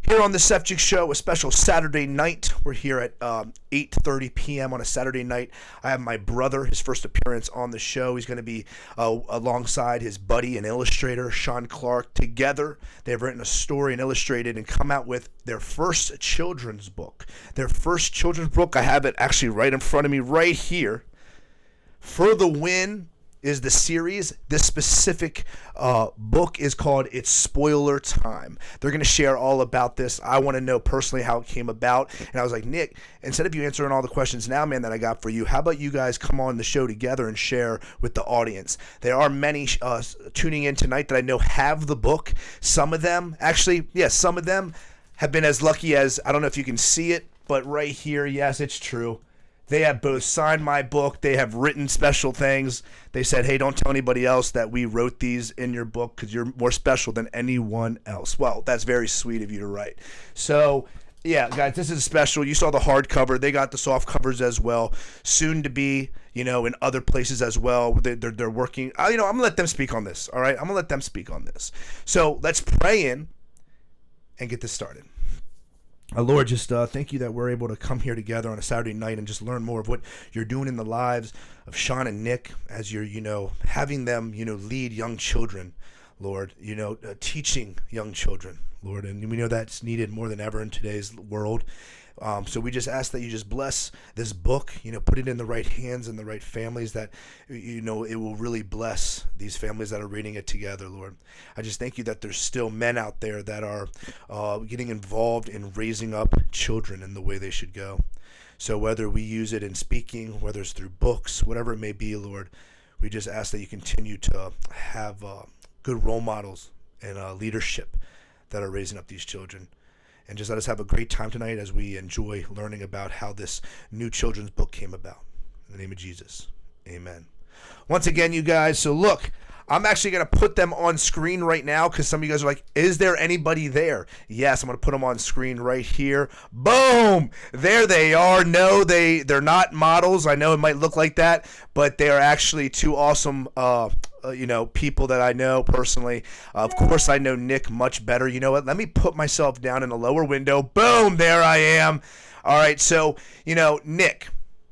Here on the Sefcik Show, a special Saturday night. We're here at 8:30 p.m. on a Saturday night. I have my brother, his first appearance on the show. He's going to be alongside his buddy and illustrator, Sean Clark. Together, they've written a story and illustrated and come out with their first children's book. Their first children's book, I have it actually right in front of me right here. For the Win is the series. This specific book is called It's Spoiler Time. They're going to share all about this. I want to know personally how it came about. And I was like, Nick, instead of you answering all the questions now, man, that I got for you, how about you guys come on the show together and share with the audience? There are many tuning in tonight that I know have the book. Some of them, actually, yes, some of them have been as lucky as, I don't know if you can see it, but right here, yes, it's true. They have both signed my book. They have written special things. They said, hey, don't tell anybody else that we wrote these in your book because you're more special than anyone else. Well, that's very sweet of you to write. So, yeah, guys, this is special. You saw the hardcover. They got the soft covers as well. Soon to be, in other places as well. They're working. I'm going to let them speak on this, all right? I'm going to let them speak on this. So let's pray in and get this started. Lord, just thank you that we're able to come here together on a Saturday night and just learn more of what you're doing in the lives of Sean and Nick as you're, having them, lead young children, Lord, teaching young children, Lord. And we know that's needed more than ever in today's world. So we just ask that you just bless this book, put it in the right hands and the right families that, it will really bless these families that are reading it together, Lord. I just thank you that there's still men out there that are getting involved in raising up children in the way they should go. So whether we use it in speaking, whether it's through books, whatever it may be, Lord, we just ask that you continue to have good role models and leadership that are raising up these children. And just let us have a great time tonight as we enjoy learning about how this new children's book came about. In the name of Jesus, amen. Once again, you guys, so look, I'm actually going to put them on screen right now because some of you guys are like, is there anybody there? Yes, I'm going to put them on screen right here. Boom! There they are. No, they're not models. I know it might look like that, but they are actually two awesome people that I know personally. Of course, I know Nick much better. You know what? Let me put myself down in a lower window. Boom! There I am. All right, so, Nick,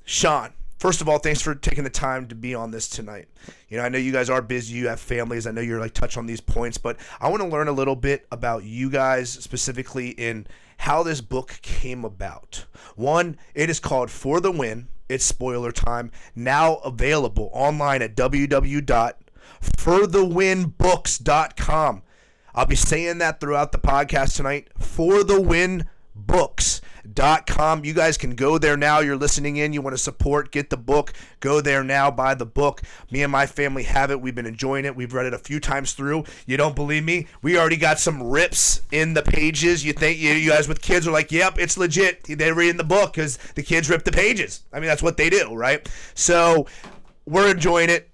Sean, first of all, thanks for taking the time to be on this tonight. I know you guys are busy. You have families. I know you're touch on these points, but I want to learn a little bit about you guys specifically in how this book came about. One, it is called For the Win. It's spoiler time. Now available online at www.forthewinbooks.com. I'll be saying that throughout the podcast tonight. forthewinbooks.com. You guys can go there now. You're listening in. You want to support, get the book. Go there now, buy the book. Me and my family have it. We've been enjoying it. We've read it a few times through. You don't believe me? We already got some rips in the pages. You think you guys with kids are like, yep, it's legit. They're reading the book because the kids rip the pages. I mean, that's what they do, right? So we're enjoying it.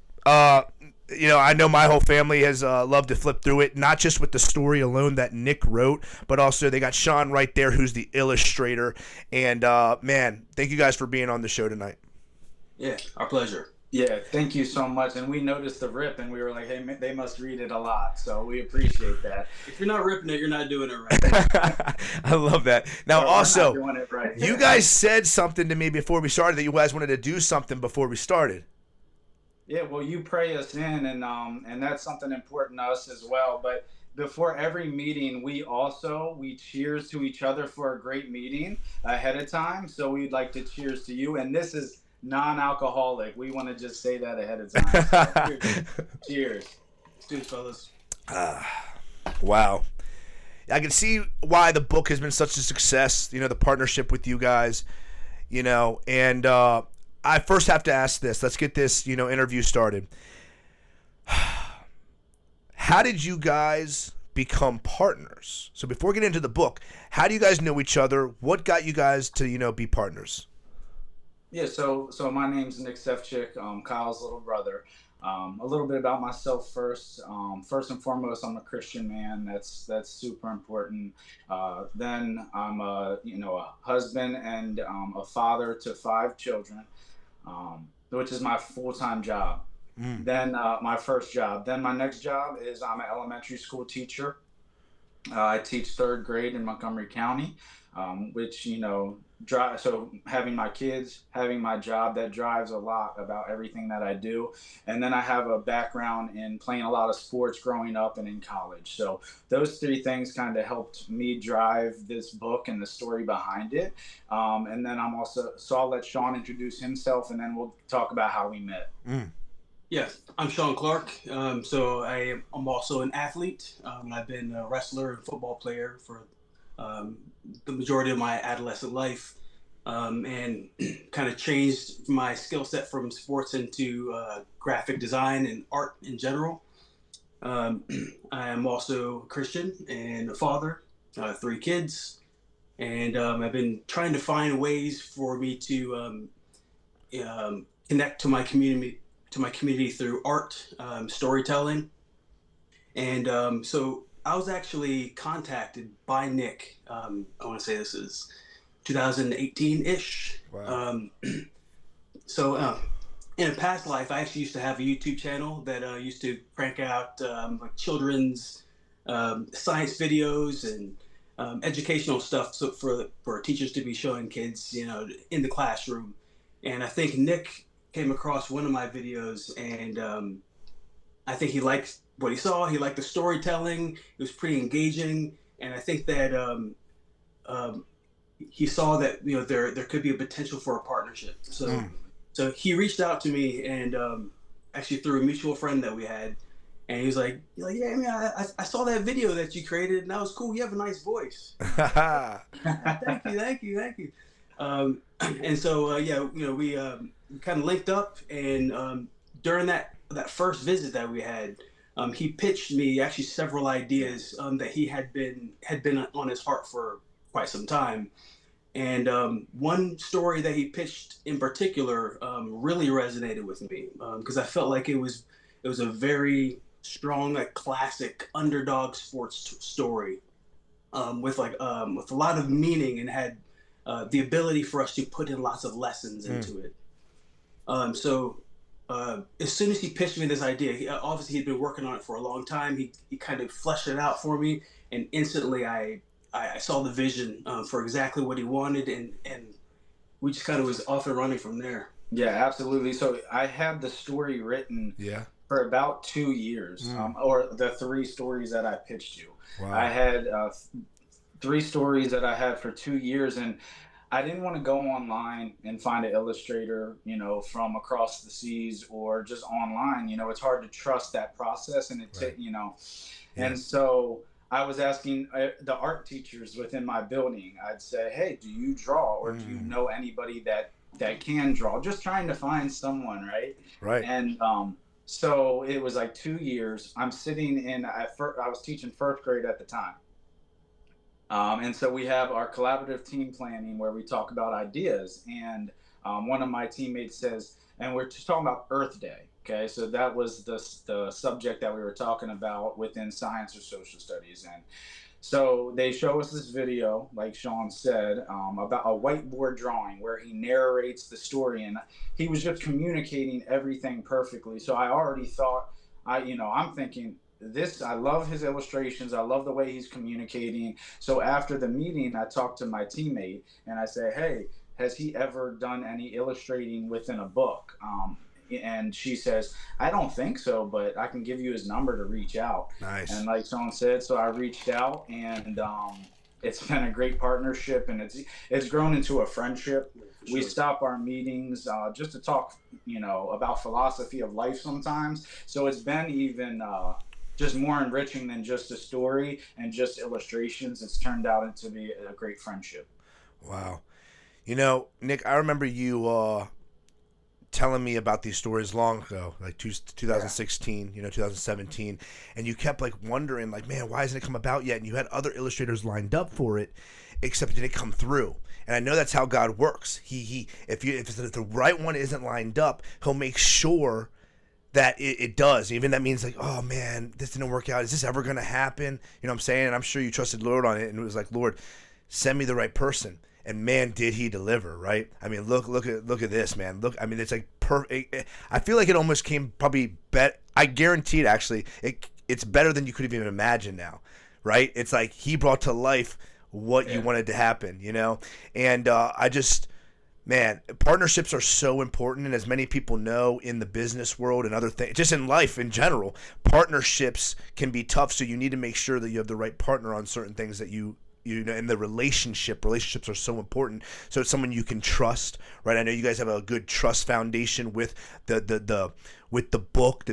I know my whole family has loved to flip through it, not just with the story alone that Nick wrote, but also they got Sean right there, who's the illustrator. And, man, thank you guys for being on the show tonight. Yeah, our pleasure. Yeah, thank you so much. And we noticed the rip, and we were like, hey, they must read it a lot. So we appreciate that. If you're not ripping it, you're not doing it right. I love that. Now, also, doing it right. You guys said something to me before we started that you guys wanted to do something before we started. Yeah, well, you pray us in, and that's something important to us as well. But before every meeting, we cheers to each other for a great meeting ahead of time. So we'd like to cheers to you. And this is non-alcoholic. We want to just say that ahead of time. So, cheers. Cheers, fellas. Wow. I can see why the book has been such a success, the partnership with you guys, and I first have to ask this. Let's get this, interview started. How did you guys become partners? So before we get into the book, how do you guys know each other? What got you guys to, be partners? Yeah, so my name's Nick Sefcik, Kyle's little brother. A little bit about myself first. First and foremost, I'm a Christian man. That's super important. Then I'm a husband and a father to 5 children, which is my full-time job. Then my first job. Then my next job is I'm an elementary school teacher. I teach third grade in Montgomery County, which, so having my kids, having my job, that drives a lot about everything that I do. And then I have a background in playing a lot of sports growing up and in college. So those three things kind of helped me drive this book and the story behind it. And then so I'll let Sean introduce himself, and then we'll talk about how we met. Yes, I'm Sean Clark. So I'm also an athlete. I've been a wrestler and football player for the majority of my adolescent life, and kind of changed my skill set from sports into graphic design and art in general. I am also a Christian and a father, 3 kids, and I've been trying to find ways for me to connect to my community through art, storytelling. And so I was actually contacted by Nick. I want to say this is 2018-ish. Wow. So in a past life, I actually used to have a YouTube channel that used to crank out like children's science videos and educational stuff, so for teachers to be showing kids, in the classroom. And I think Nick came across one of my videos, and I think he liked what he saw. He liked the storytelling. It was pretty engaging, and I think that he saw that there could be a potential for a partnership. So he reached out to me, and actually through a mutual friend that we had, and he was like, yeah, man, I saw that video that you created, and that was cool. You have a nice voice. Thank you. And so we kind of linked up, and during that first visit that we had, he pitched me actually several ideas that he had been on his heart for quite some time. And one story that he pitched in particular really resonated with me, because I felt like it was a very strong, like classic underdog sports story, with a lot of meaning, and had the ability for us to put in lots of lessons into it. So as soon as he pitched me this idea, obviously he'd been working on it for a long time. He kind of fleshed it out for me, and instantly I saw the vision for exactly what he wanted, and we just kind of was off and running from there. Yeah, absolutely. So I had the story written for about 2 years, or the 3 stories that I pitched you. Wow. I had 3 stories that I had for 2 years, and I didn't want to go online and find an illustrator, from across the seas or just online. It's hard to trust that process, and and so I was asking the art teachers within my building. I'd say, hey, do you draw, or do you know anybody that can draw? Just trying to find someone, right? Right. And so it was like 2 years. I'm sitting I was teaching first grade at the time. And so we have our collaborative team planning where we talk about ideas. And one of my teammates says, and we're just talking about Earth Day. Okay, so that was the subject that we were talking about within science or social studies. And so they show us this video, like Sean said, about a whiteboard drawing where he narrates the story, and he was just communicating everything perfectly. So I already thought, I'm thinking, I love his illustrations. I love the way he's communicating. So after the meeting, I talked to my teammate and I say, hey, has he ever done any illustrating within a book? And she says, I don't think so, but I can give you his number to reach out. Nice. And like Sean said, so I reached out, and it's been a great partnership, and it's grown into a friendship. Sure. We stop our meetings just to talk, about philosophy of life sometimes. So it's been even just more enriching than just a story and just illustrations. It's turned out into be a great friendship. Wow. Nick, I remember you telling me about these stories long ago, like 2016, 2017, and you kept like wondering, like, man, why hasn't it come about yet? And you had other illustrators lined up for it, except it didn't come through. And I know that's how God works. If the right one isn't lined up, He'll make sure that it does. Even that means like, oh man, this didn't work out. Is this ever going to happen? You know what I'm saying? And I'm sure you trusted Lord on it, and it was like, Lord, send me the right person. And man, did He deliver, right? I mean, look at this, man. Look, I mean, it's like perfect. I feel like it almost came probably I guarantee it, actually. It's better than you could even imagine now, right? It's like he brought to life what you wanted to happen, And man, partnerships are so important, and as many people know in the business world and other things, just in life in general, partnerships can be tough. So you need to make sure that you have the right partner on certain things that you know, and the relationships are so important. So it's someone you can trust, right? I know you guys have a good trust foundation with the book,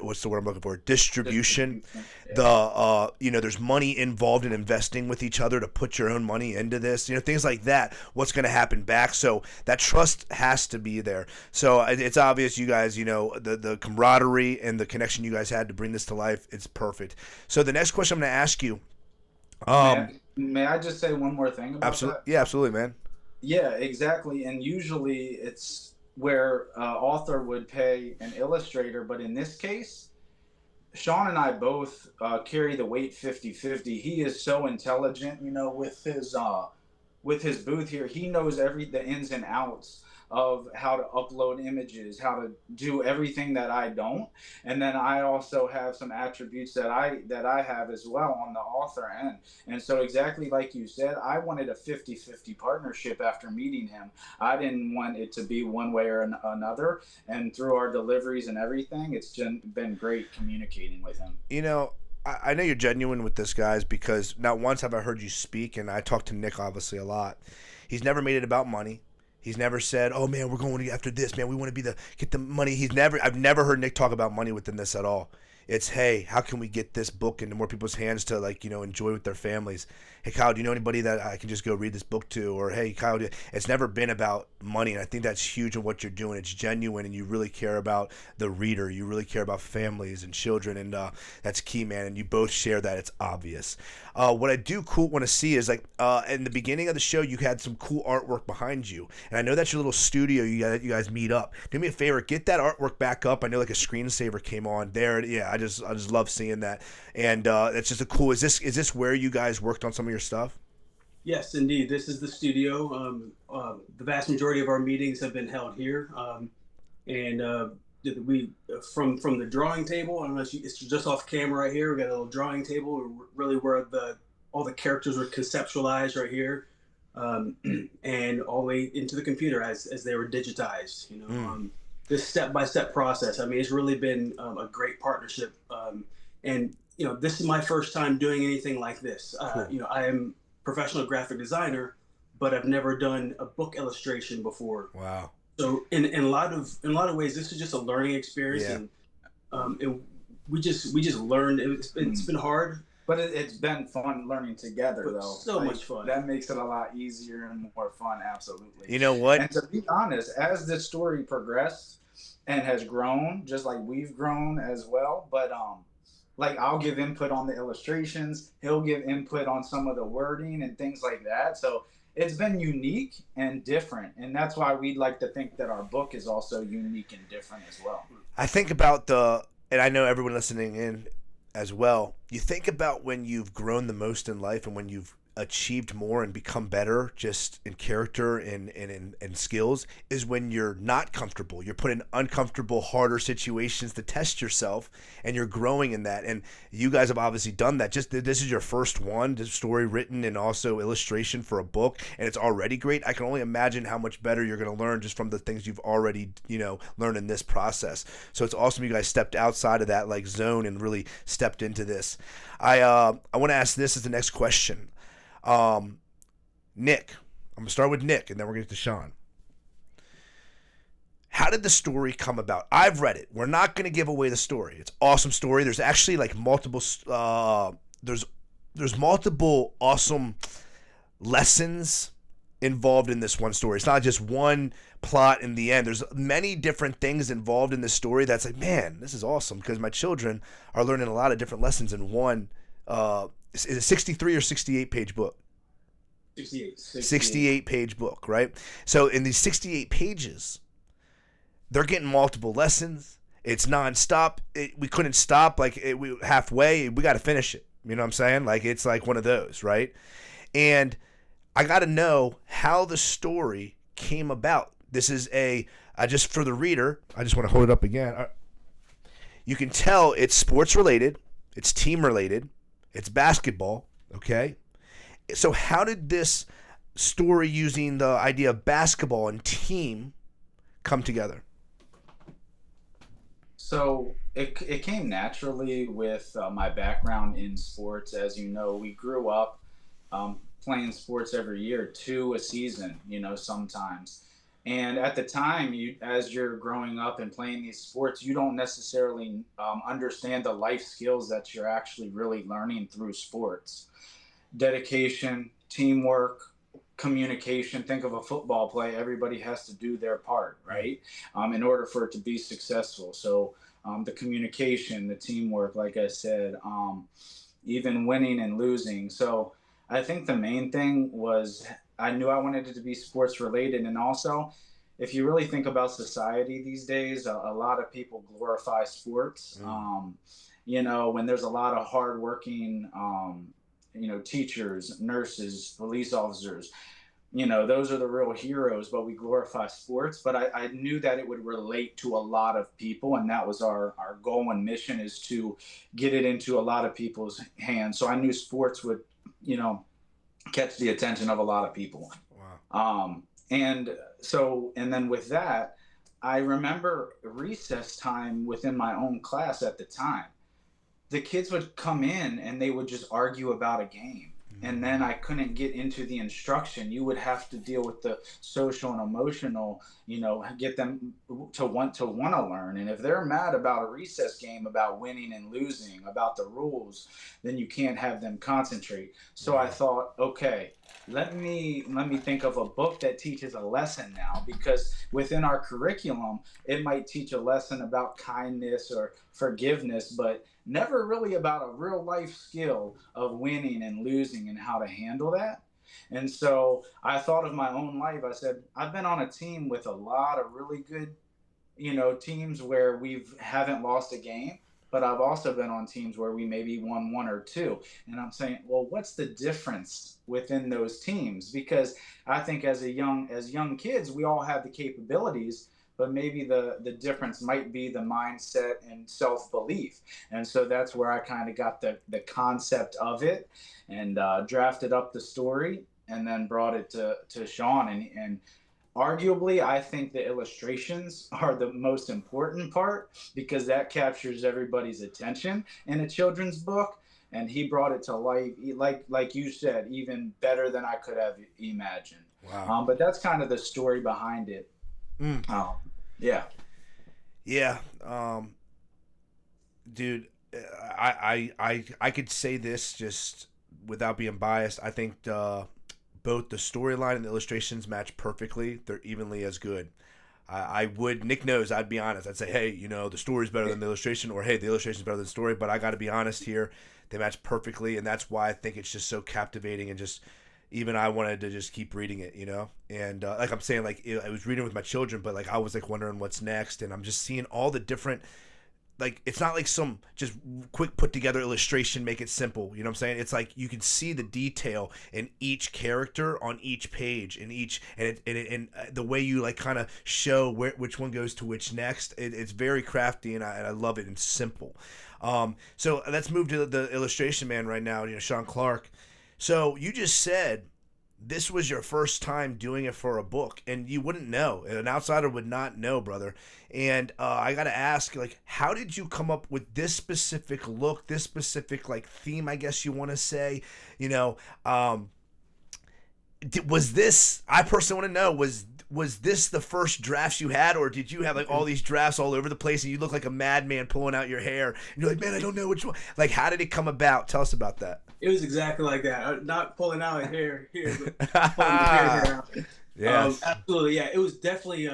what's the word I'm looking for? Distribution. There's money involved in investing with each other to put your own money into this, things like that. What's going to happen back? So that trust has to be there. So it's obvious you guys, the camaraderie and the connection you guys had to bring this to life. It's perfect. So the next question I'm going to ask you. May I just say one more thing about that? Yeah, absolutely, man. Yeah, exactly. And usually it's where author would pay an illustrator, but in this case, Sean and I both carry the weight 50-50. He is so intelligent, with his booth here. He knows the ins and outs of how to upload images, how to do everything that I don't. And then I also have some attributes that I have as well on the author end. And so exactly like you said, I wanted a 50-50 partnership after meeting him. I didn't want it to be one way or another. And through our deliveries and everything, it's been great communicating with him. I know you're genuine with this, guys, because not once have I heard you speak, and I talk to Nick obviously a lot. He's never made it about money. He's never said, "Oh man, we're going after this, man. We want to get the money." I've never heard Nick talk about money within this at all. It's, hey, how can we get this book into more people's hands to enjoy with their families? Hey, Kyle, do you know anybody that I can just go read this book to? Or, hey, Kyle, it's never been about money. And I think that's huge in what you're doing. It's genuine, and you really care about the reader. You really care about families and children. And that's key, man. And you both share that. It's obvious. What I do want to see is in the beginning of the show, you had some cool artwork behind you. And I know that's your little studio you guys meet up. Do me a favor, get that artwork back up. I know a screensaver came on there. Yeah, I just love seeing that. And it's just a cool, is this where you guys worked on some of your stuff? Yes, indeed. This is the studio. The vast majority of our meetings have been held here. We from the drawing table, I don't know if it's just off camera right here. We got a little drawing table, really where all the characters were conceptualized right here, and all the way into the computer as they were digitized. This step-by-step process. I mean, it's really been a great partnership. And this is my first time doing anything like this. Cool. I am a professional graphic designer, but I've never done a book illustration before. Wow. So in a lot of ways, this is just a learning experience, and we just learned. It's been hard, but it's been fun learning together, though. So much fun. That makes it a lot easier and more fun. Absolutely. You know what? And to be honest, as this story progressed and has grown, just like we've grown as well, but I'll give input on the illustrations. He'll give input on some of the wording and things like that. So it's been unique and different, and that's why we'd like to think that our book is also unique and different as well. I think about and I know everyone listening in as well, you think about when you've grown the most in life and when you've achieved more and become better just in character and skills is when you're not comfortable. You're put in uncomfortable, harder situations to test yourself, and you're growing in that. And you guys have obviously done that. Just this is your first one, this story written and also illustration for a book, and it's already great. I can only imagine how much better you're going to learn just from the things you've already learned in this process. So it's awesome you guys stepped outside of that zone and really stepped into this. I want to ask this as the next question. Nick, I'm gonna start with Nick, and then we're gonna get to Sean. How did the story come about? I've read it. We're not gonna give away the story. It's an awesome story. There's actually multiple. There's multiple awesome lessons involved in this one story. It's not just one plot in the end. There's many different things involved in this story. That's man, this is awesome because my children are learning a lot of different lessons in one. Is it 63 or 68 page book? 68 page book, right? So in these 68 pages, they're getting multiple lessons. It's nonstop. We couldn't stop we halfway. We got to finish it. You know what I'm saying? It's one of those, right? And I got to know how the story came about. This is just for the reader, I just want to hold it up again. You can tell it's sports related. It's team related. It's basketball. Okay. So how did this story using the idea of basketball and team come together? So it came naturally with my background in sports. As you know, we grew up playing sports every year, two a season, sometimes. And at the time, as you're growing up and playing these sports, you don't necessarily understand the life skills that you're actually really learning through sports. Dedication, teamwork, communication. Think of a football play. Everybody has to do their part, right? In order for it to be successful. So the communication, the teamwork, like I said, even winning and losing. So I think the main thing was I knew I wanted it to be sports related. And also, if you really think about society these days, a lot of people glorify sports. When there's a lot of hardworking, teachers, nurses, police officers, those are the real heroes, but we glorify sports. But I knew that it would relate to a lot of people, and that was our goal and mission, is to get it into a lot of people's hands. So I knew sports would, catch the attention of a lot of people. Wow. And then with that, I remember recess time within my own class at the time. The kids would come in and they would just argue about a game. And then I couldn't get into the instruction. You would have to deal with the social and emotional, get them to want to learn. And if they're mad about a recess game, about winning and losing, about the rules, then you can't have them concentrate. So I thought, okay, let me think of a book that teaches a lesson now, because within our curriculum, it might teach a lesson about kindness or forgiveness, but never really about a real life skill of winning and losing and how to handle that. And so I thought of my own life. I said, I've been on a team with a lot of really good, teams where we haven't lost a game, but I've also been on teams where we maybe won one or two. And I'm saying, well, what's the difference within those teams? Because I think as young kids, we all have the capabilities, but maybe the difference might be the mindset and self-belief. And so that's where I kind of got the concept of it, and drafted up the story, and then brought it to Sean. And arguably, I think the illustrations are the most important part, because that captures everybody's attention in a children's book. And he brought it to life, like you said, even better than I could have imagined. Wow. But that's kind of the story behind it. Yeah. Yeah. Dude, I could say this just without being biased. I think both the storyline and the illustrations match perfectly. They're evenly as good. Nick knows, I'd be honest. I'd say, hey, the story's better than the illustration, or hey, the illustration's better than the story. But I got to be honest here. They match perfectly, and that's why I think it's just so captivating, and just even I wanted to just keep reading it, And like I'm saying, like I was reading with my children, but like I was like wondering what's next, and I'm just seeing all the different. Like, it's not like some just quick put together illustration, make it simple. You know what I'm saying? It's like you can see the detail in each character on each page, and the way you like kind of show which one goes to which next. It's very crafty, and I love it and simple. So let's move to the illustration man right now. Sean Clark. So you just said this was your first time doing it for a book, and you wouldn't know. An outsider would not know, brother. And I got to ask, like, how did you come up with this specific look, this specific, like, theme, I guess you want to say? Was this, I personally want to know, was this the first drafts you had, or did you have, like, all these drafts all over the place, and you look like a madman pulling out your hair, and you're like, man, I don't know which one. Like, how did it come about? Tell us about that. It was exactly like that. Not pulling out hair here, but pulling the hair out. Yes. Absolutely, yeah. It was definitely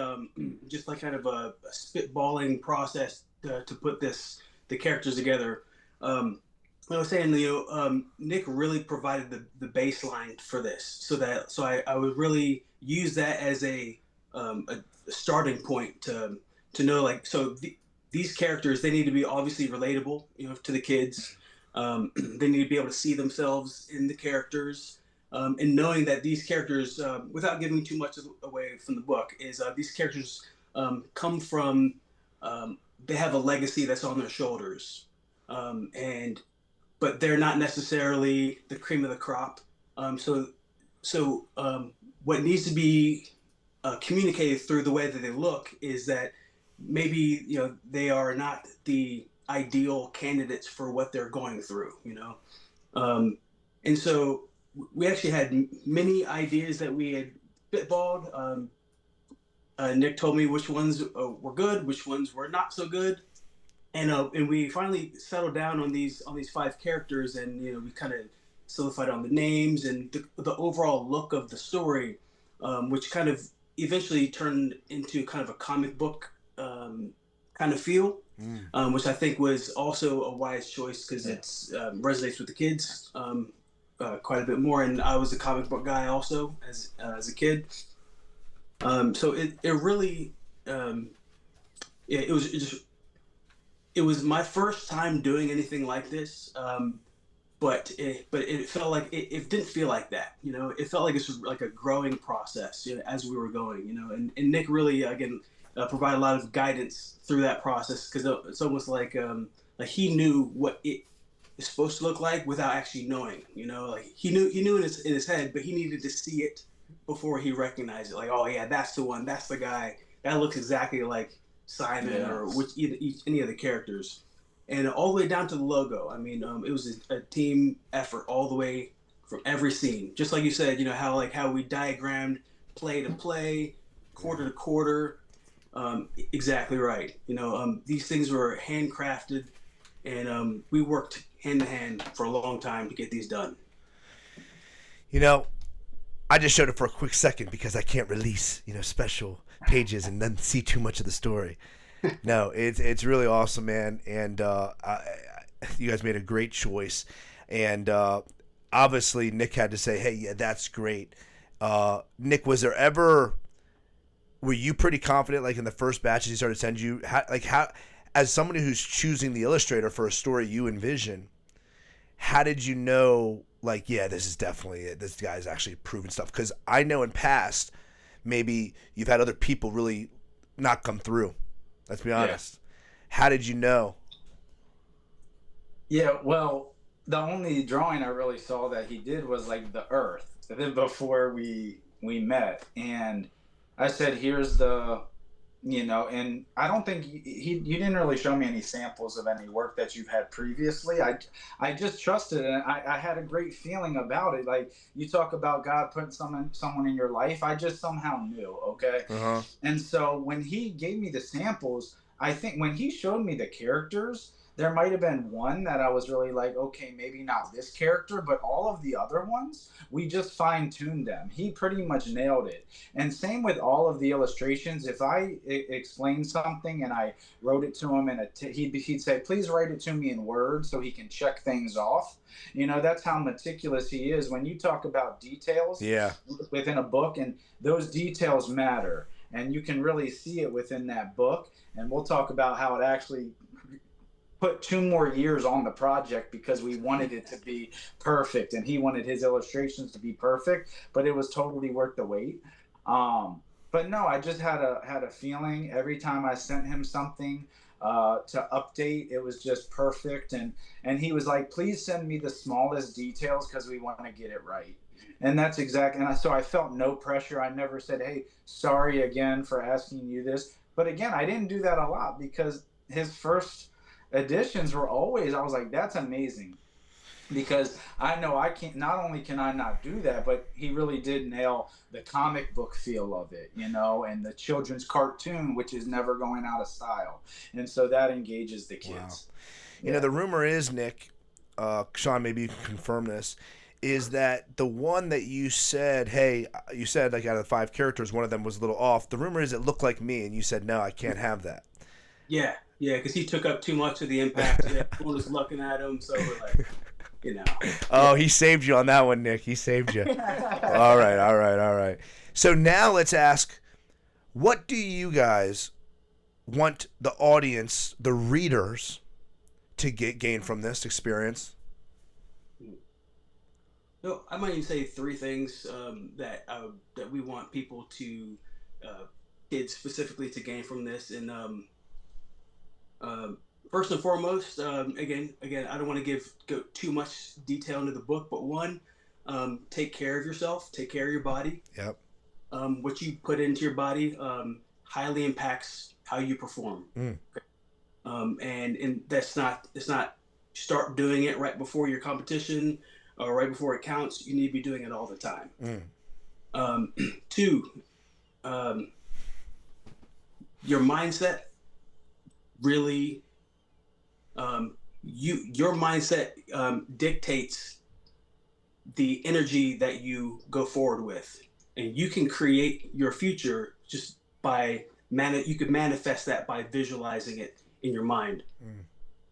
just like kind of a spitballing process to put the characters together. I was saying, Nick really provided the baseline for this, so I would really use that as a starting point to know, like, so these characters, they need to be obviously relatable, to the kids. They need to be able to see themselves in the characters, and knowing that these characters, without giving too much away from the book, is these characters come from, they have a legacy that's on their shoulders, and but they're not necessarily the cream of the crop. So what needs to be communicated through the way that they look is that maybe they are not the ideal candidates for what they're going through. And so we actually had many ideas that we had spitballed. Nick told me which ones were good, which ones were not so good, and we finally settled down on these 5 characters, and we kind of solidified on the names and the overall look of the story, which kind of eventually turned into kind of a comic book kind of feel, which I think was also a wise choice because it's resonates with the kids quite a bit more. And I was a comic book guy also as a kid, so it really it was my first time doing anything like this. But it felt like it didn't feel like that. It felt like this was like a growing process, as we were going. And Nick really again provided a lot of guidance through that process, because it's almost like he knew what it is supposed to look like without actually knowing. Like he knew in his head, but he needed to see it before he recognized it. Like, oh yeah, that's the one, that's the guy that looks exactly like Simon or any of the characters. And all the way down to the logo. I mean, it was a team effort all the way from every scene. Just like you said, how we diagrammed play to play, quarter to quarter. Exactly right. These things were handcrafted, and we worked hand to hand for a long time to get these done. I just showed it for a quick second because I can't release, special pages and then see too much of the story. No, it's really awesome, man, and you guys made a great choice, and obviously Nick had to say, "Hey, yeah, that's great." Nick, were you pretty confident, like in the first batches he started sending you, how, as somebody who's choosing the illustrator for a story you envision, how did you know, like, yeah, this is definitely it. This guy's actually proven stuff? Because I know in past, maybe you've had other people really not come through. Let's be honest. Yeah. How did you know? Yeah, well, the only drawing I really saw that he did was like the Earth. Then before we met, and I said, "Here's the," and I don't think you didn't really show me any samples of any work that you've had previously. I just trusted it, and I had a great feeling about it. Like, you talk about God putting someone in your life, I just somehow knew. Okay. Uh-huh. And so when he gave me the samples, I think when he showed me the characters, there might have been one that I was really like, okay, maybe not this character, but all of the other ones, we just fine tuned them. He pretty much nailed it. And same with all of the illustrations. If I explained something and I wrote it to him, and he'd say, please write it to me in words so he can check things off. That's how meticulous he is. When you talk about details within a book, and those details matter, and you can really see it within that book. And we'll talk about how it actually put 2 more years on the project because we wanted it to be perfect, and he wanted his illustrations to be perfect, but it was totally worth the wait. But no, I just had a feeling every time I sent him something to update, it was just perfect. And he was like, please send me the smallest details because we want to get it right. And that's exactly, and so I felt no pressure. I never said, hey, sorry again for asking you this. But again, I didn't do that a lot because his first editions were always, I was like, that's amazing, because I know I can't, not only can I not do that, but he really did nail the comic book feel of it, and the children's cartoon, which is never going out of style. And so that engages the kids. Wow. Yeah. The rumor is, Nick, Sean, maybe you can confirm this, is that the one that you said, hey, you said like out of the 5 characters, one of them was a little off. The rumor is it looked like me, and you said, no, I can't have that. Yeah, because he took up too much of the impact. Everyone was looking at him, so we're like, Oh, he saved you on that one, Nick. He saved you. All right. So now let's ask, what do you guys want the audience, the readers, to gain from this experience? So I might even say 3 things that we want people to, kids specifically, to gain from this. And First and foremost, again, I don't want to go too much detail into the book, but one, take care of yourself, take care of your body. Yep. What you put into your body highly impacts how you perform. Mm. And that's not, it's not start doing it right before your competition or right before it counts. You need to be doing it all the time. Mm. Two, your mindset really, your mindset dictates the energy that you go forward with, and you can create your future just by you could manifest that by visualizing it in your mind. Mm.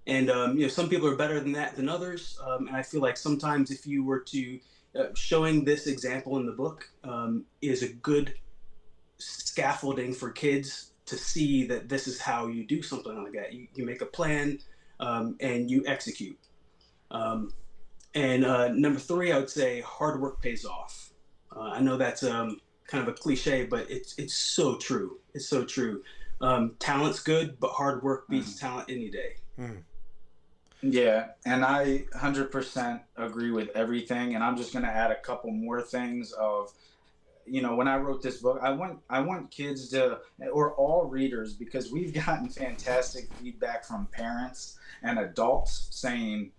And some people are better than that than others, and I feel like sometimes if you were to showing this example in the book is a good scaffolding for kids to see that this is how you do something like that. You make a plan and you execute. And number three, I would say hard work pays off. I know that's kind of a cliche, but it's so true. It's so true. Talent's good, but hard work beats talent any day. Mm. Yeah, and I 100% agree with everything. And I'm just going to add a couple more things of, when I wrote this book, I want kids to, or all readers, because we've gotten fantastic feedback from parents and adults saying,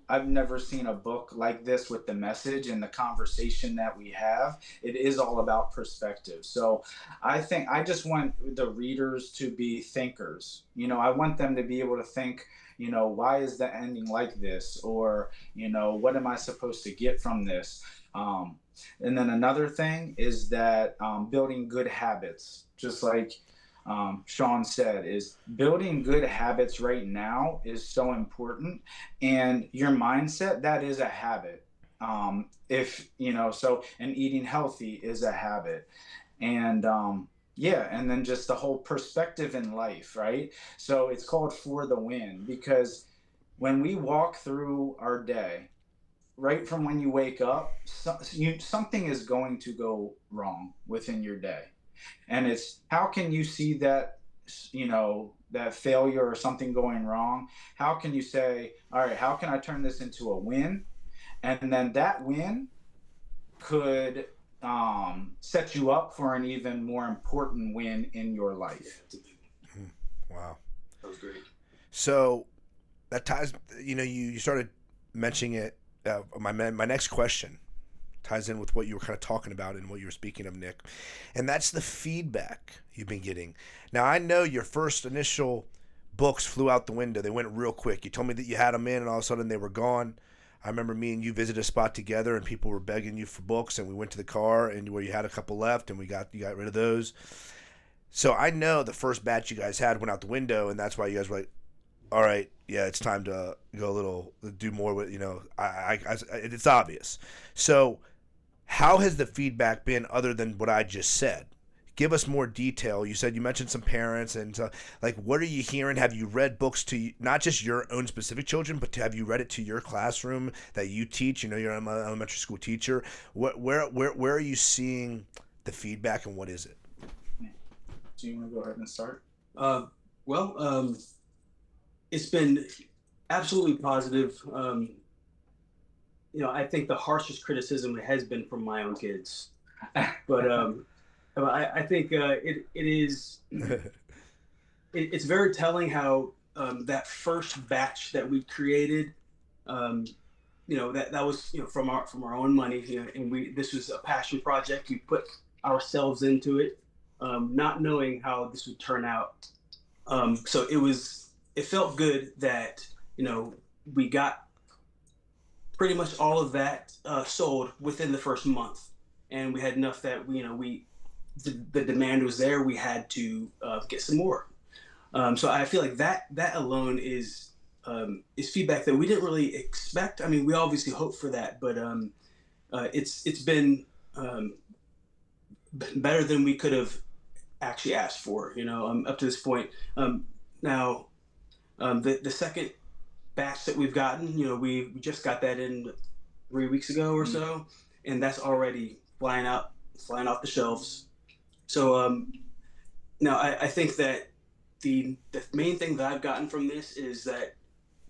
I've never seen a book like this with the message and the conversation that we have. It is all about perspective. So I think I just want the readers to be thinkers. I want them to be able to think, why is the ending like this? Or, what am I supposed to get from this? And then another thing is that building good habits, just like Sean said, is building good habits right now is so important. And your mindset, that is a habit. And eating healthy is a habit. And and then just the whole perspective in life, right? So it's called For the Win, because when we walk through our day, right from when you wake up, something is going to go wrong within your day. And it's how can you see that, that failure or something going wrong? How can you say, all right, how can I turn this into a win? And then that win could set you up for an even more important win in your life. Wow. That was great. So that ties, you started mentioning it. My next question ties in with what you were kind of talking about and what you were speaking of, Nick, and that's the feedback you've been getting. Now, I know your first initial books flew out the window. They went real quick. You told me that you had them in and all of a sudden they were gone. I remember me and you visited a spot together and people were begging you for books, and we went to the car and where you had a couple left and you got rid of those. So I know the first batch you guys had went out the window, and that's why you guys were like, all right, yeah, it's time to do more with, it's obvious. So how has the feedback been other than what I just said? Give us more detail. You mentioned some parents, and what are you hearing? Have you read books to not just your own specific children, but have you read it to your classroom that you teach? You're an elementary school teacher. Where are you seeing the feedback, and what is it? Do you want to go ahead and start? It's been absolutely positive. I think the harshest criticism has been from my own kids, but I think it is. It's very telling how that first batch that we created, that was from our own money, and this was a passion project. We put ourselves into it, not knowing how this would turn out. So it felt good that we got pretty much all of that sold within the first month, and we had enough that the demand was there. We had to get some more. So I feel like that alone is feedback that we didn't really expect. I mean, we obviously hoped for that, but it's been better than we could have actually asked for. Up to this point. Now, the second batch that we've gotten, we just got that in 3 weeks ago or so, and that's already flying off the shelves. So now I think that the main thing that I've gotten from this is that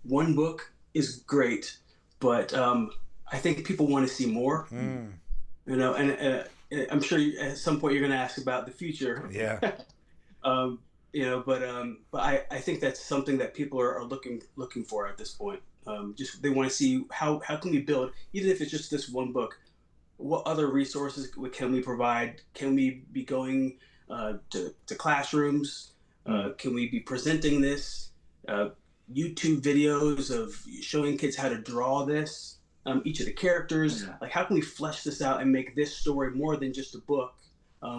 one book is great, but I think people want to see more. You know, and I'm sure at some point you're going to ask about the future. Yeah. You know, but I think that's something that people are looking for at this point. Just they want to see how can we build, even if it's just this one book. What other resources can we provide? Can we be going to classrooms? Can we be presenting this? YouTube videos of showing kids how to draw this, each of the characters. Like, how can we flesh this out and make this story more than just a book?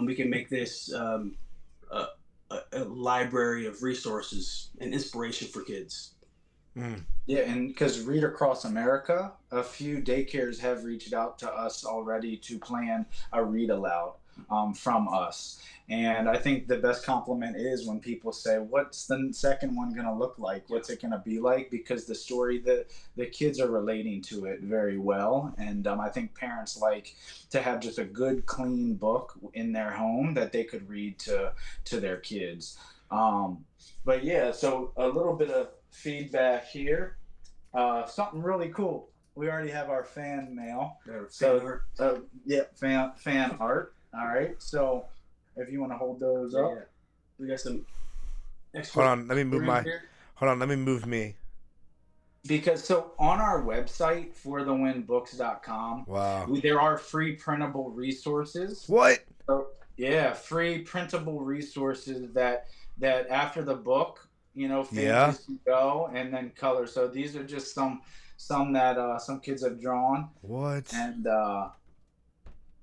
We can make this a library of resources and inspiration for kids. Yeah, and because Read Across America, a few daycares have reached out to us already to plan a read aloud from us. And I think the best compliment is when people say, what's the second one going to look like? What's it going to be like? Because the story, the kids are relating to it very well. And I think parents like to have just a good, clean book in their home that they could read to their kids. But yeah, so a little bit of feedback here. Something really cool. We already have our fan mail. Fan art. All right. So if you want to hold those up, we got some. Hold on, let me move me. Because so on our website, forthewinbooks.com, there are free printable resources. What? So, yeah, free printable resources that after the book, you know, families can go and then color. So these are just some that some kids have drawn. What? And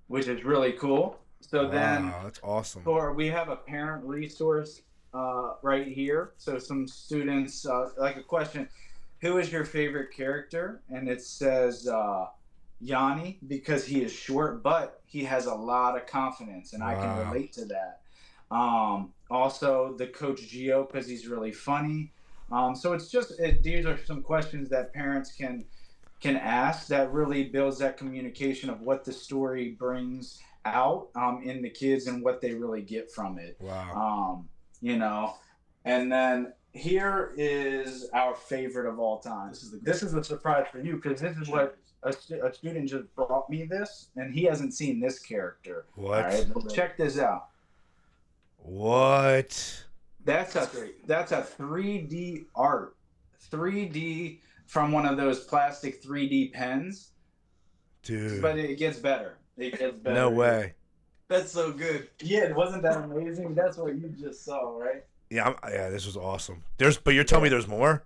which is really cool. So then that's awesome. We have a parent resource right here. So some students like a question, who is your favorite character? And it says Yanni, because he is short, but he has a lot of confidence, and I can relate to that. Also the Coach Gio, because he's really funny. So it's just these are some questions that parents can ask that really builds that communication of what the story brings out in the kids and what they really get from it. You know, and then here is our favorite of all time. This is a surprise for you, because this is what a student just brought me this, and he hasn't seen this character. What? All right, well, check this out. What? That's a 3D art. 3D from one of those plastic 3D pens. Dude. But it gets better. It gets better. No way. That's so good. Yeah, wasn't that amazing? That's what you just saw, right? Yeah, this was awesome. But you're telling me there's more?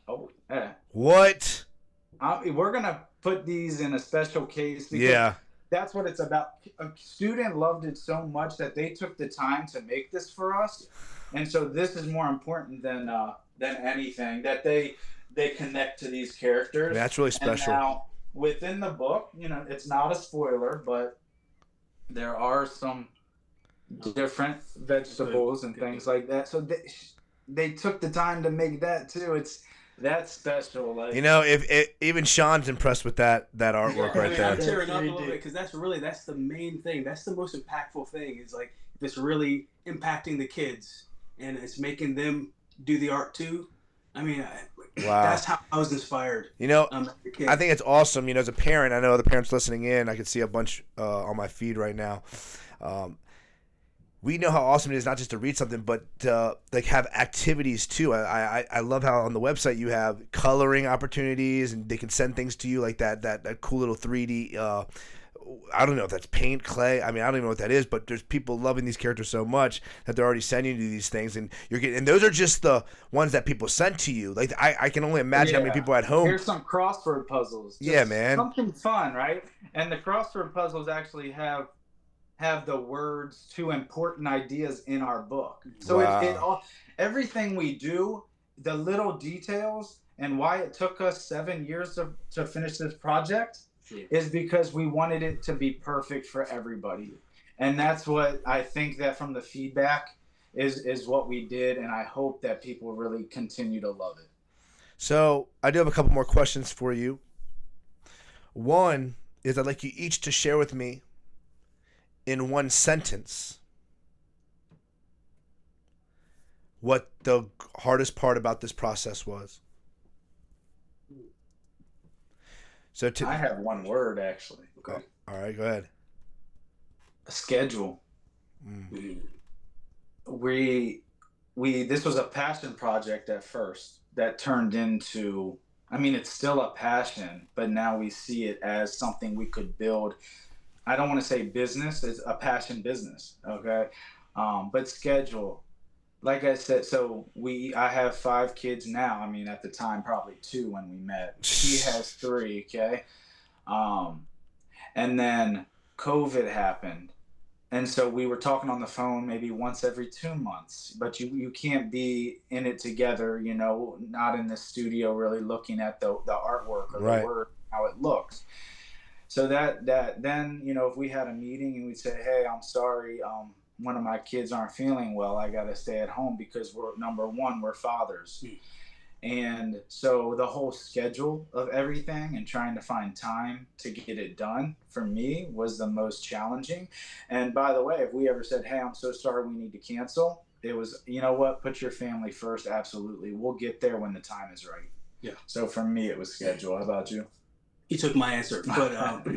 Oh, yeah. What? We're gonna put these in a special case. Because that's what it's about. A student loved it so much that they took the time to make this for us, and so this is more important than anything, that they connect to these characters. That's really special. And now within the book, you know, it's not a spoiler, but there are some different vegetables and things like that. So they took the time to make that too. That's special. Like, you know, if even Sean's impressed with that artwork right there. I'm tearing up a little bit, because that's the main thing. That's the most impactful thing. Is like, if it's really impacting the kids and it's making them do the art too. I mean, that's how I was inspired. You know, I think it's awesome. You know, as a parent, I know other parents listening in. I can see a bunch on my feed right now. We know how awesome it is not just to read something, but to like have activities too. I love how on the website you have coloring opportunities, and they can send things to you like that cool little 3D. I don't know if that's paint, clay. I mean, I don't even know what that is, but there's people loving these characters so much that they're already sending you these things, and and those are just the ones that people sent to you. Like I can only imagine how many people at home. Here's some crossword puzzles. Yeah, man. Something fun, right? And the crossword puzzles actually have the words to important ideas in our book. So it all, everything we do, the little details, and why it took us 7 years to finish this project is because we wanted it to be perfect for everybody. And that's what I think that from the feedback is what we did, and I hope that people really continue to love it. So I do have a couple more questions for you. One is I'd like you each to share with me in one sentence what the hardest part about this process was. So I have one word actually. Okay. All right, go ahead. A schedule. Mm. We this was a passion project at first that turned into, I mean, it's still a passion, but now we see it as something we could build. I don't want to say business, it's a passion business, okay? But schedule. Like I said, so I have 5 kids now. I mean, at the time, probably 2 when we met. He has 3, okay? Um, and then COVID happened. And so we were talking on the phone maybe once every 2 months, but you can't be in it together, you know, not in the studio really looking at the artwork or the Right. work, how it looks. So that then, you know, if we had a meeting and we'd say, hey, I'm sorry, one of my kids aren't feeling well, I got to stay at home because we're, number one, we're fathers. And so the whole schedule of everything and trying to find time to get it done for me was the most challenging. And by the way, if we ever said, hey, I'm so sorry, we need to cancel, it was, you know what, put your family first. Absolutely. We'll get there when the time is right. Yeah. So for me, it was schedule. How about you? He took my answer, but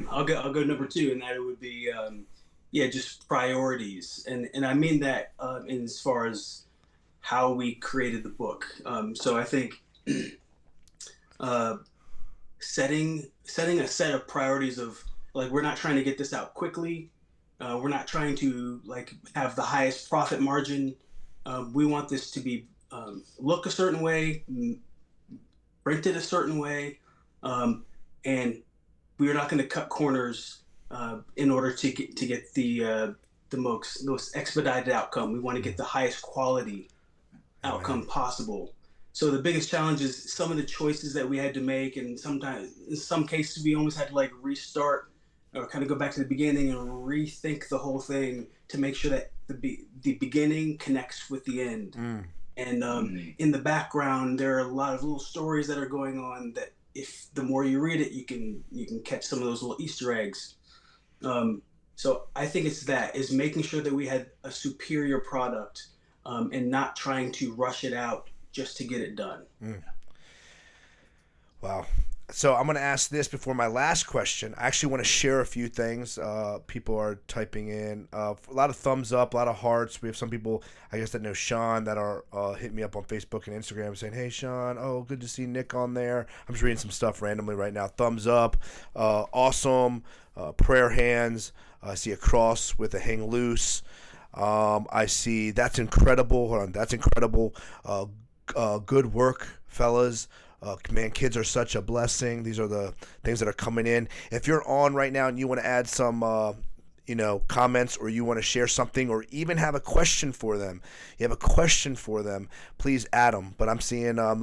I'll go number 2, and that it would be just priorities, and I mean that in as far as how we created the book. So I think setting a set of priorities of, like, we're not trying to get this out quickly. We're not trying to, like, have the highest profit margin. We want this to be look a certain way, printed a certain way, and we are not going to cut corners in order to get the most expedited outcome. We want to get the highest quality outcome possible. So the biggest challenge is some of the choices that we had to make, and sometimes in some cases we almost had to, like, restart or kind of go back to the beginning and rethink the whole thing to make sure that the beginning connects with the end. And in the background there are a lot of little stories that are going on that, if the more you read it, you can catch some of those little Easter eggs. So I think is making sure that we had a superior product, and not trying to rush it out just to get it done. Wow. So I'm going to ask this before my last question. I actually want to share a few things. People are typing in a lot of thumbs up, a lot of hearts. We have some people, I guess, that know Sean that are hitting me up on Facebook and Instagram saying, hey, Sean, oh, good to see Nick on there. I'm just reading some stuff randomly right now. Thumbs up. Awesome. Prayer hands. I see a cross with a hang loose. I see that's incredible. Hold on. That's incredible. Good work, fellas. Man, kids are such a blessing. These are the things that are coming in. If you're on right now and you want to add some, comments, or you want to share something, or even have a question for them, please add them. But I'm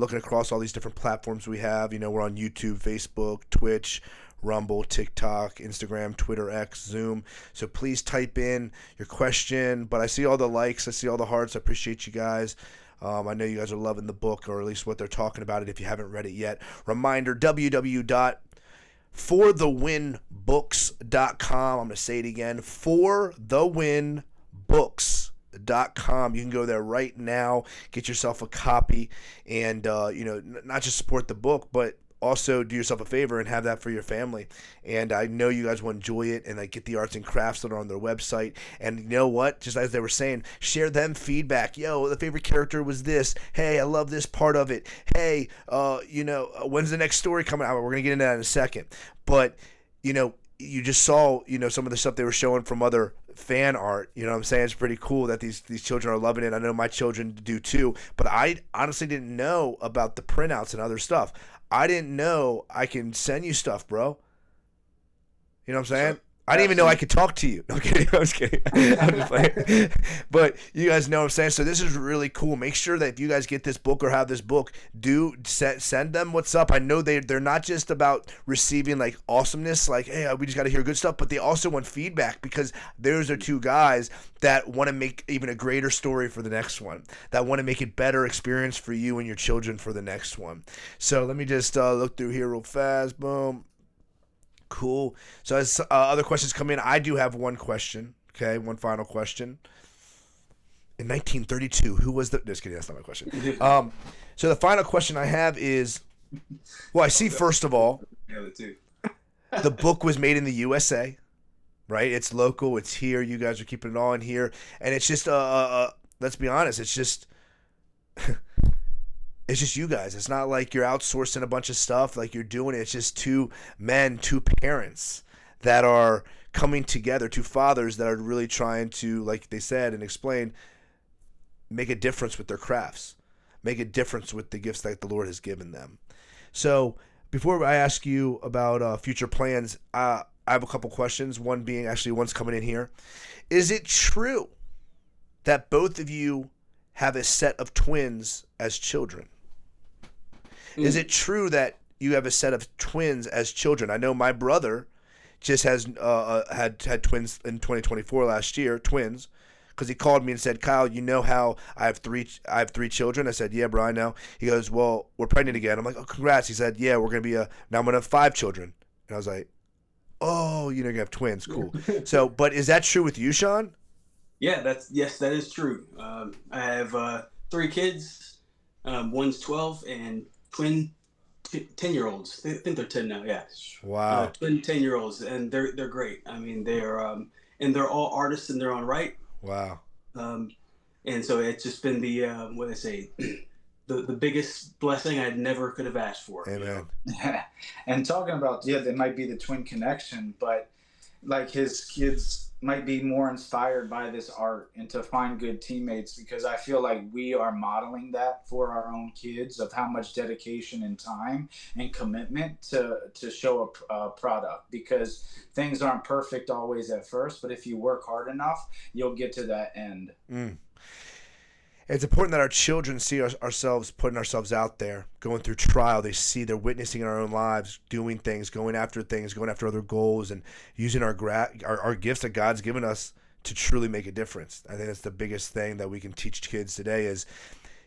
looking across all these different platforms we have. You know, we're on YouTube, Facebook, Twitch, Rumble, TikTok, Instagram, Twitter, X, Zoom. So please type in your question. But I see all the likes. I see all the hearts. I appreciate you guys. I know you guys are loving the book, or at least what they're talking about it if you haven't read it yet. Reminder, www.forthewinbooks.com. I'm going to say it again, forthewinbooks.com. You can go there right now, get yourself a copy, and not just support the book, but also do yourself a favor and have that for your family. And I know you guys will enjoy it, and get the arts and crafts that are on their website. And you know what? Just as they were saying, share them feedback. Yo, the favorite character was this. Hey, I love this part of it. Hey, when's the next story coming out? We're going to get into that in a second. But, you just saw, some of the stuff they were showing from other fan art. You know what I'm saying? It's pretty cool that these children are loving it. I know my children do too. But I honestly didn't know about the printouts and other stuff. I didn't know I can send you stuff, bro. You know what I'm saying? Sure. I didn't even know I could talk to you. I'm kidding. I'm just kidding. I'm just playing. But you guys know what I'm saying. So this is really cool. Make sure that if you guys get this book or have this book, do send them what's up. I know they're not just about receiving, like, awesomeness, like, hey, we just got to hear good stuff, but they also want feedback, because those are 2 guys that want to make even a greater story for the next one, that want to make it better experience for you and your children for the next one. So let me just look through here real fast. Boom. Cool. So as other questions come in, I do have one question. Okay, one final question. in 1932, who was the? Just kidding. That's not my question. So the final question I have is, well, I see first of all, the book was made in the USA, right? It's local. It's here. You guys are keeping it all in here, and it's just let's be honest. It's just. It's just you guys. It's not like you're outsourcing a bunch of stuff like you're doing it. It's just two men, two parents that are coming together, two fathers that are really trying to, like they said and explained, make a difference with their crafts, make a difference with the gifts that the Lord has given them. So before I ask you about future plans, I have a couple questions. One being, actually one's coming in here. Is it true that both of you have a set of twins as children? Is it true that you have a set of twins as children? I know my brother just has had twins in 2024 last year, twins, because he called me and said, "Kyle, you know how I have three children?" I said, "Yeah, bro, I know." He goes, "Well, we're pregnant again." I'm like, "Oh, congrats." He said, "Yeah, we're gonna be now I'm gonna have 5 children." And I was like, "Oh, you're gonna have twins, cool." So, but is that true with you, Sean? Yeah, that is true. I have 3 kids. One's 12 and twin 10-year-olds. I think they're 10 now. Yeah. Wow. Twin 10-year-olds, and they're great. I mean, they're all artists in their own right. Wow. And so it's just been the what I say, the biggest blessing I never could have asked for. Amen. And talking about, there might be the twin connection, but like his kids might be more inspired by this art and to find good teammates, because I feel like we are modeling that for our own kids of how much dedication and time and commitment to show a product, because things aren't perfect always at first, but if you work hard enough, you'll get to that end. It's important that our children see ourselves putting ourselves out there, going through trial. They see they're witnessing in our own lives, doing things, going after other goals, and using our gifts that God's given us to truly make a difference. I think that's the biggest thing that we can teach kids today is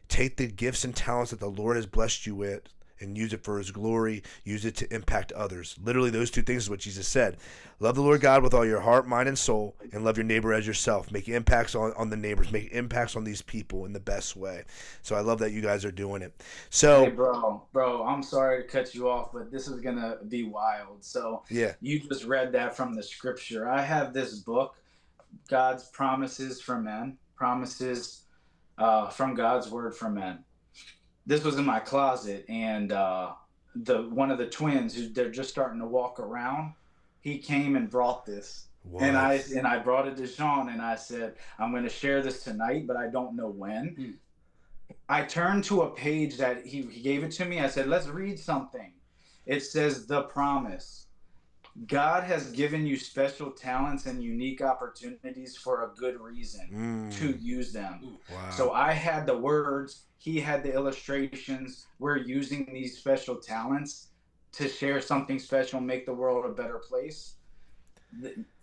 take the gifts and talents that the Lord has blessed you with and use it for His glory, use it to impact others. Literally, those 2 things is what Jesus said. Love the Lord God with all your heart, mind, and soul, and love your neighbor as yourself. Make impacts on the neighbors. Make impacts on these people in the best way. So I love that you guys are doing it. So, hey, bro, I'm sorry to cut you off, but this is going to be wild. So yeah, you just read that from the scripture. I have this book, God's Promises for Men, promises from God's Word for Men. This was in my closet, and one of the twins, who they're just starting to walk around, he came and brought this. What? And I brought it to Sean, and I said, I'm going to share this tonight, but I don't know when. I turned to a page that he gave it to me. I said, let's read something. It says, the promise. God has given you special talents and unique opportunities for a good reason to use them. Wow. So I had the words, he had the illustrations. We're using these special talents to share something special, make the world a better place.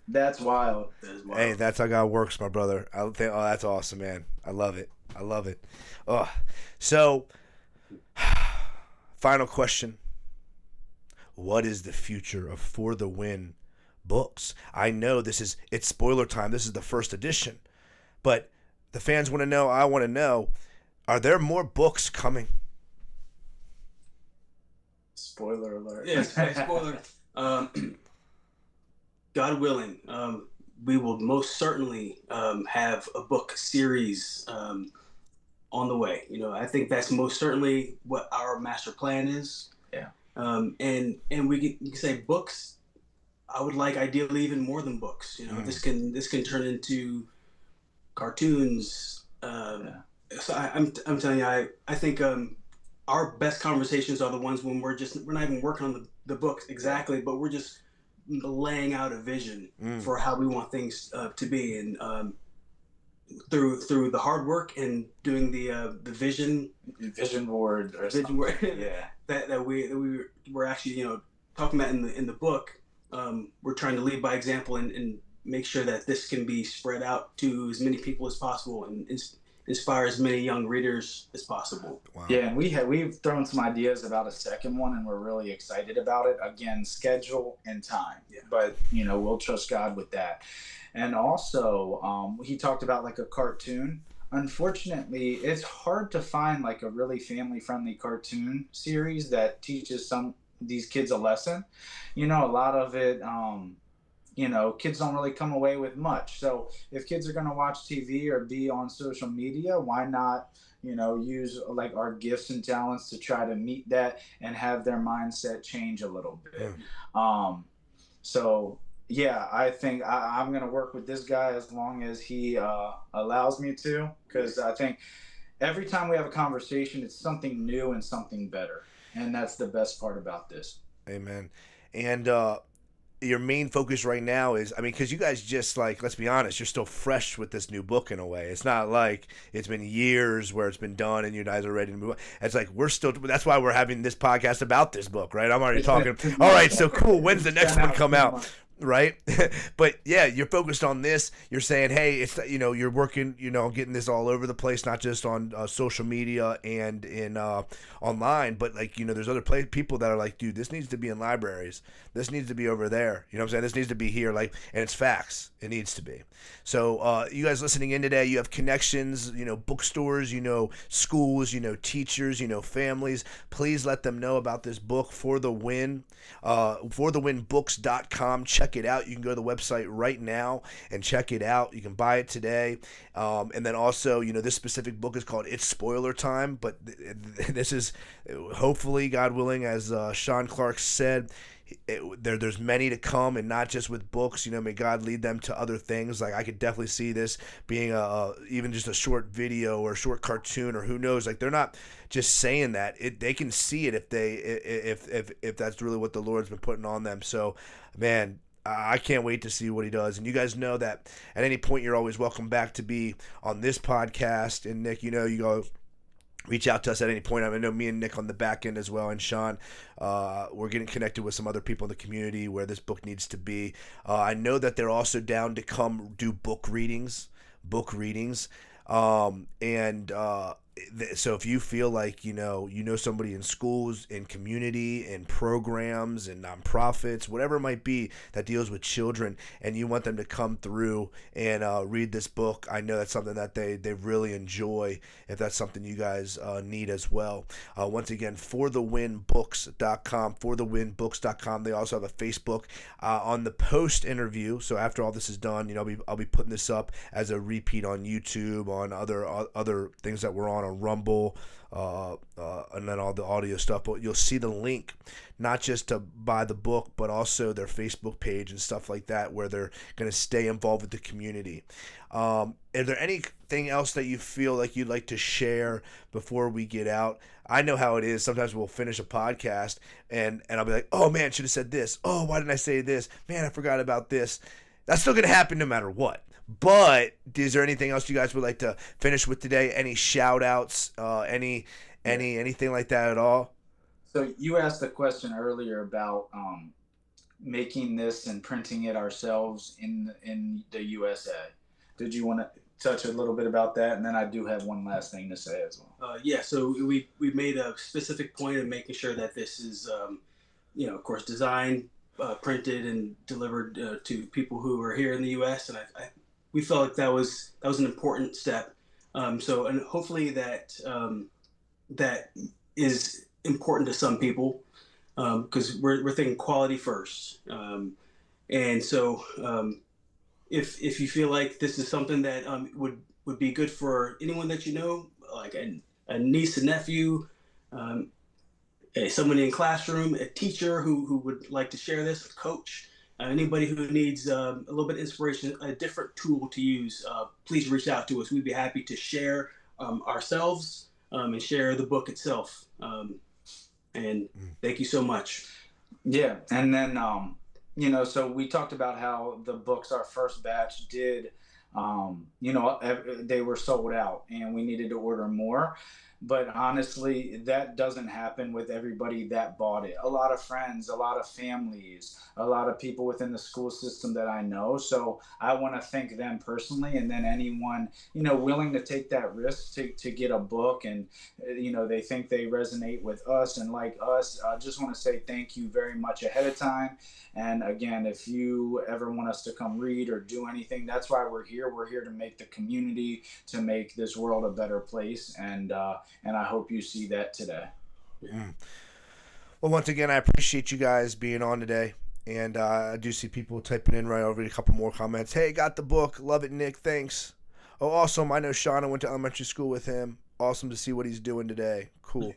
That's wild. Hey, that's how God works, my brother. I think, that's awesome, man. I love it. Oh, so final question. What is the future of For the Win books? I know it's spoiler time. This is the first edition. But the fans want to know, I want to know, are there more books coming? Spoiler alert. Yes, spoiler. God willing, we will most certainly have a book series on the way. I think that's most certainly what our master plan is. Yeah. And you can say books. I would like ideally even more than books. This can turn into cartoons. So I'm telling you, I think our best conversations are the ones when we're not even working on the books exactly, but we're just laying out a vision for how we want things to be, and through the hard work and doing the vision board or vision board, yeah, that we were actually talking about in the book. We're trying to lead by example and make sure that this can be spread out to as many people as possible and inspire as many young readers as possible. Wow. Yeah, and we've thrown some ideas about a second one, and we're really excited about it. Again, schedule and time. Yeah. But we'll trust God with that. And also, he talked about like a cartoon. Unfortunately, it's hard to find like a really family-friendly cartoon series that teaches some these kids a lesson. A lot of it, kids don't really come away with much. So if kids are going to watch TV or be on social media, why not, use like our gifts and talents to try to meet that and have their mindset change a little bit. Mm. Um, so yeah, I think I'm going to work with this guy as long as he allows me to, because I think every time we have a conversation, it's something new and something better. And that's the best part about this. Amen. And your main focus right now is, I mean, because you guys just, like, let's be honest, you're still fresh with this new book in a way. It's not like it's been years where it's been done and you guys are ready to move on. It's like we're still, that's why we're having this podcast about this book, right? I'm already talking. All right, so cool. When's the next one come out? Right? But yeah, you're focused on this. You're saying, hey, it's, you're working, getting this all over the place, not just on social media and in online, but like, there's other people that are like, dude, this needs to be in libraries. This needs to be over there. You know what I'm saying? This needs to be here. Like, and it's facts. It needs to be. So you guys listening in today, you have connections, bookstores, schools, teachers, families. Please let them know about this book, For the Win, forthewinbooks.com. Check it out. You can go to the website right now and check it out. You can buy it today. And then also, this specific book is called It's Spoiler Time, but this is hopefully, God willing, as Sean Clark said, there's many to come, and not just with books. May God lead them to other things. Like, I could definitely see this being even just a short video or a short cartoon, or who knows. Like, they're not just saying that. They can see it if that's really what the Lord's been putting on them. So, man, I can't wait to see what he does. And you guys know that at any point you're always welcome back to be on this podcast. And Nick, you go reach out to us at any point. I know me and Nick on the back end as well, and Sean, we're getting connected with some other people in the community where this book needs to be. I know that they're also down to come do book readings. So if you feel like, somebody in schools, in community, in programs, in nonprofits, whatever it might be that deals with children, and you want them to come through and read this book, I know that's something that they really enjoy, if that's something you guys need as well. Once again, forthewinbooks.com, forthewinbooks.com. They also have a Facebook on the post interview. So after all this is done, I'll be putting this up as a repeat on YouTube, on other things that we're on Rumble, and then all the audio stuff. But you'll see the link, not just to buy the book, but also their Facebook page and stuff like that, where they're going to stay involved with the community. Is there anything else that you feel like you'd like to share before we get out? I know how it is. Sometimes we'll finish a podcast and I'll be like, oh man, should have said this. Oh, why didn't I say this? Man, I forgot about this. That's still going to happen no matter what. But is there anything else you guys would like to finish with today? Any shout outs, anything like that at all? So you asked a question earlier about making this and printing it ourselves in the USA. Did you want to touch a little bit about that? And then I do have one last thing to say as well. Yeah, so we made a specific point of making sure that this is, of course, designed, printed, and delivered to people who are here in the U.S. And we felt like that was an important step. And hopefully that is important to some people, because we're thinking quality first. And so if you feel like this is something that would be good for anyone that like a niece, a nephew, someone in classroom, a teacher who would like to share this, a coach, anybody who needs a little bit of inspiration, a different tool to use, please reach out to us. We'd be happy to share ourselves and share the book itself. And thank you so much. Yeah, and then so we talked about how the books, our first batch, did they were sold out and we needed to order more. but honestly, that doesn't happen with everybody that bought it. A lot of friends, a lot of families, a lot of people within the school system that I know. So I want to thank them personally, and then anyone, willing to take that risk to get a book, and they think they resonate with us and like us. I just want to say thank you very much ahead of time. And again, if you ever want us to come read or do anything, that's why we're here. We're here to make the community, to make this world a better place, and I hope you see that today. Mm. Well, once again, I appreciate you guys being on today. And I do see people typing in right over a couple more comments. Hey, got the book. Love it, Nick. Thanks. Oh, awesome. I know Sean. I went to elementary school with him. Awesome to see what he's doing today. Cool.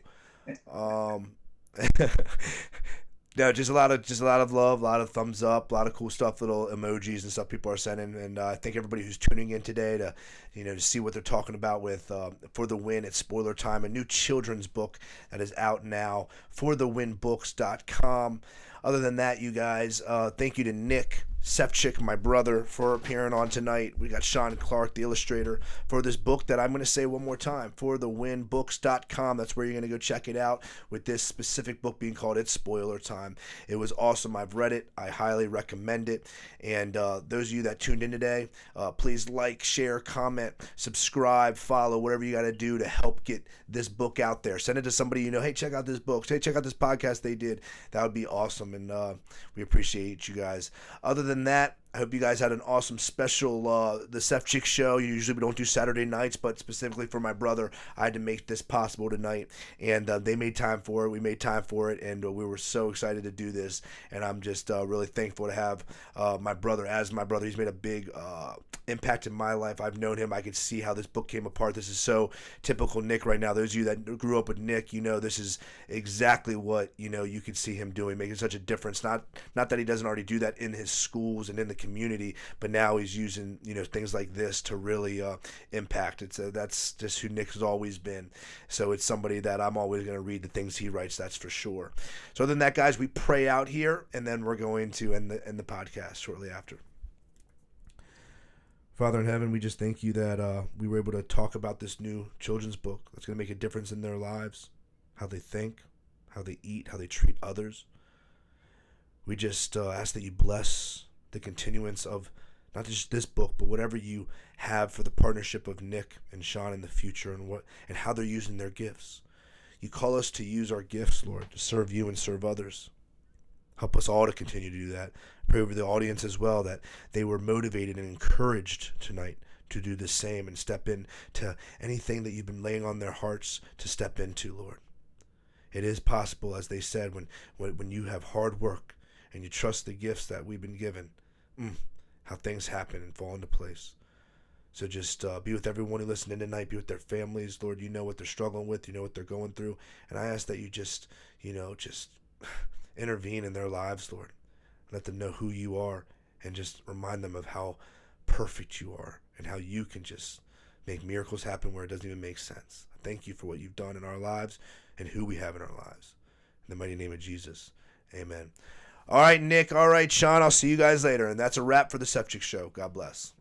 No, just a lot of love, a lot of thumbs up, a lot of cool stuff, little emojis and stuff people are sending, and I thank everybody who's tuning in today to see what they're talking about with For the Win. It's Spoiler Time, a new children's book that is out now, forthewinbooks.com. Other than that, you guys, thank you to Nick Sefcik, my brother, for appearing on tonight. We got Sean Clark, the illustrator, for this book that I'm going to say one more time, forthewinbooks.com. That's where you're going to go check it out, with this specific book being called It's Spoiler Time. It was awesome. I've read it. I highly recommend it. And those of you that tuned in today, please like, share, comment, subscribe, follow, whatever you got to do to help get this book out there. Send it to somebody you know. Hey, check out this book. Hey, check out this podcast they did. That would be awesome. And we appreciate you guys. Other than that, I hope you guys had an awesome special, the Sefcik show. Usually we don't do Saturday nights, but specifically for my brother, I had to make this possible tonight. And they made time for it. We made time for it, and we were so excited to do this. And I'm just really thankful to have my brother as my brother. He's made a big impact in my life. I've known him. I could see how this book came apart. This is so typical Nick right now. Those of you that grew up with Nick, this is exactly what, you could see him doing, making such a difference. Not that he doesn't already do that in his schools and in the community, but now he's using things like this to really impact. That's just who Nick has always been. So it's somebody that I'm always going to read the things he writes, that's for sure. So other than that, guys, we pray out here, and then we're going to end the podcast shortly after. Father in heaven, we just thank you that we were able to talk about this new children's book that's going to make a difference in their lives, how they think, how they eat, how they treat others. We just ask that you bless the continuance of not just this book, but whatever you have for the partnership of Nick and Sean in the future, and how they're using their gifts. You call us to use our gifts, Lord, to serve you and serve others. Help us all to continue to do that. Pray over the audience as well, that they were motivated and encouraged tonight to do the same and step into anything that you've been laying on their hearts to step into, Lord. It is possible, as they said, when you have hard work and you trust the gifts that we've been given, how things happen and fall into place. So just be with everyone who listened in tonight. Be with their families, Lord. You know what they're struggling with. You know what they're going through. And I ask that you just intervene in their lives, Lord. Let them know who you are, and just remind them of how perfect you are and how you can just make miracles happen where it doesn't even make sense. I thank you for what you've done in our lives and who we have in our lives. In the mighty name of Jesus, amen. All right, Nick. All right, Sean. I'll see you guys later. And that's a wrap for the Sefcik Show. God bless.